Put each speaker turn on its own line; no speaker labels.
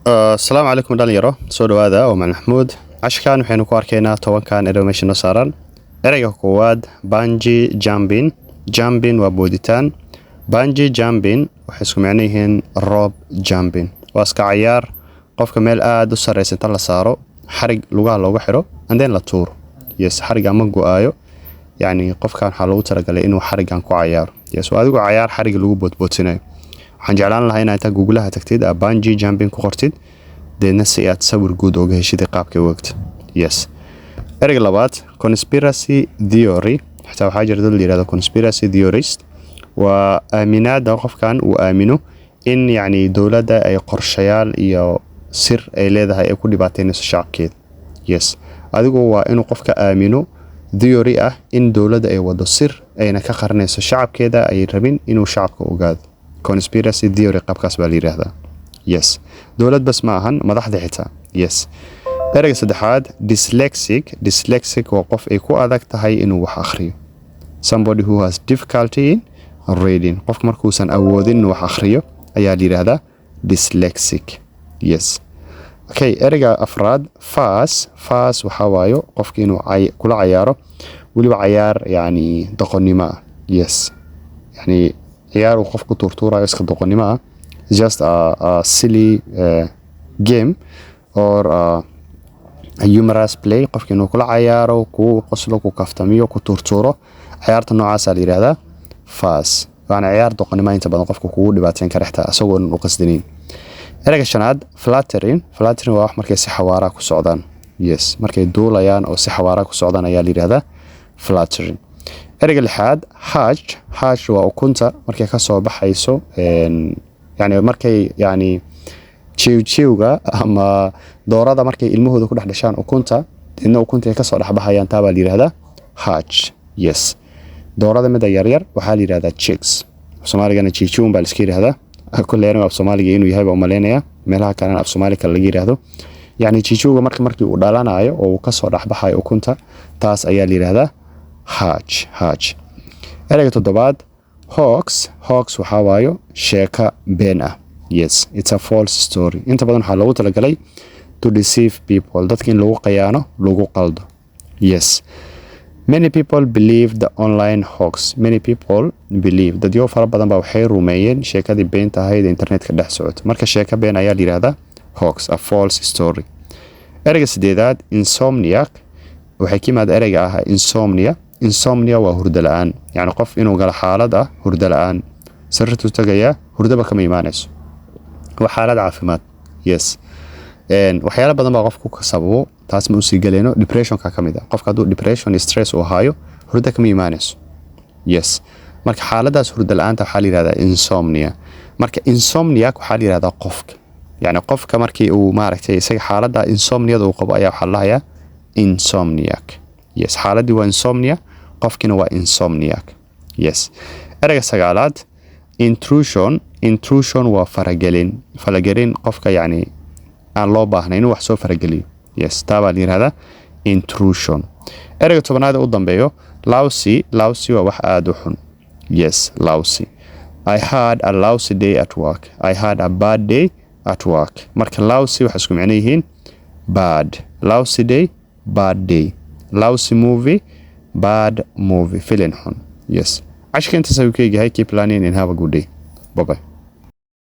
السلام عليكم dhalinyaro soo dhawaada oo Maxamuud ashkan waxaynu ku arkaynaa tobankan animation oo saaran ereyga koowaad bungee jumping waa booditaan bungee jumping waxay isku macno yihiin rope jumping waa iska ciyaar qofka meel aad u sareysan inta la saaro xarig lugaha loogu xiro and then la tuuro yes xarig ama go'aayo yani qofkan waxa loogu talagalay inuu xarigan ku ciyaaro yes waa adigu ciyaar xarig lagu boodboodinayo waxaan jeclaan lahaa inaad Google-ha tagtid bungee jumping ku qortid deedna si aad sawir guud uga heshid qaabka waqti yes ereyga labaad conspiracy theory xataa waxaa jirta dad yiraahdo conspiracy theorist waa aaminaada qofkan uu aamino in yani dawladda ay qorshayaal iyo sir ay leedahay ay ku dhibaateynayso shacabkeeda yes adigu waa inuu qofka aamino theory ah in dawladda ay wado sir ayna ka qarnayso shacabkeeda ay rabin inuu shacabka ogaado conspiracy theory qabkaas baa la yiraahdaa yes dawlad bas ma ahan madaxda xitaa yes ereyga saddexaad dyslexic waa qof ay ku adag tahay inuu wax akhriyo somebody who has difficulty in reading qof markuusan awoodin inuu wax akhriyo ayaa la yiraahdaa dyslexic yes okay ereyga afraad fast waxa waayo qofka inuu kula ciyaaro waliba ciyaar yani doqonnimo yes yani ciyaar uu qofku turtuurayo iska doqonnimo just a silly game or a humorous play qofka inuu kula ciyaaro ku qoslo ku kaftamiyo ku turtuuro ciyaarta noocaas la yiraahdaa fast waana ciyaar doqonnimo inta badan qofku kugu dhibaateyn kara xitaa asagoo u qasdanayn ereyga shanaad flattering waa wax markay si xawaara ku socdaan yes markay duulayaan oo si xawaara ku socdaan ayaa la yiraahdaa flattering ereyga lixaad hatch waa ukunta markay ka soo baxayso yani markay yani jiwga ama doorada markay ilmahooda ku dhaxdhashaan ukunta inna ukunta ay ka soo dhaxbaxayaan taa baa la yiraahdaa hatch yes doorada mid yar waxaa la yiraahdaa chicks Soomaaligana chichun baa la iska yiraahdaa kulleena af Soomaaliga inuu yahay baa umaleynaya meelaha kale af Soomaaliga laga yiraahdo yani chichuga markii uu dhalanayo oo uu ka soo dhaxbaxayo ukunta taas ayaa la yiraahdaa hatch ereyga toddobaad hoax waxa waayo sheeka been ah yes it's a false story inta badan waxa lagu talagalay to deceive people dadka in lagu qayaano lagu qaldo yes many people believe the online hoax dad yoo fara badan baa waxay rumeeyeen sheekadii beenta ahayd internetka dhex socota marka sheeka been ayaa la yiraahdaa hoax a false story ereyga sideedaad insomniac waxay ka yimaada ereyga ah insomnia waa hurdo la'aan yani qof inuu gala xaalad ah hurdo la'aan sirtu tagaya hurdaba kama imaanayso waa xaalad caafimaad yes waxyaalo badan baa qofku ka sababo taas ma u sii galeeno depressionka kamid ah qofka haduu depression stress uu haayo hurdo kama imaanayso yes marka xaaladaas hurdo la'aanta waxa la yiraahdaa insomnia marka insomniac waxa la yiraahdaa qofka yani qofka markii uu maaragtay isaga xaalada insomniada uu qabo ayaa waxa la hayaa insomniac yes xaaladii waa insomnia qofkina waa insomniac yes ereyga sagaalaad intrusion waa faragelin qofka yani aan loo baahnayn inuu wax soo farageliyo yes taa baa la yiraahdaa intrusion ereyga tobanaad u dambeeyo lousy waa wax aad u xun yes lousy I had a lousy day at work I had a bad day at work marka lousy waxa isku macno yihiin bad lousy day bad day lousy movie bad movie filim xun yes ashkan inta sawirkayga keep learning and have a good day bye bye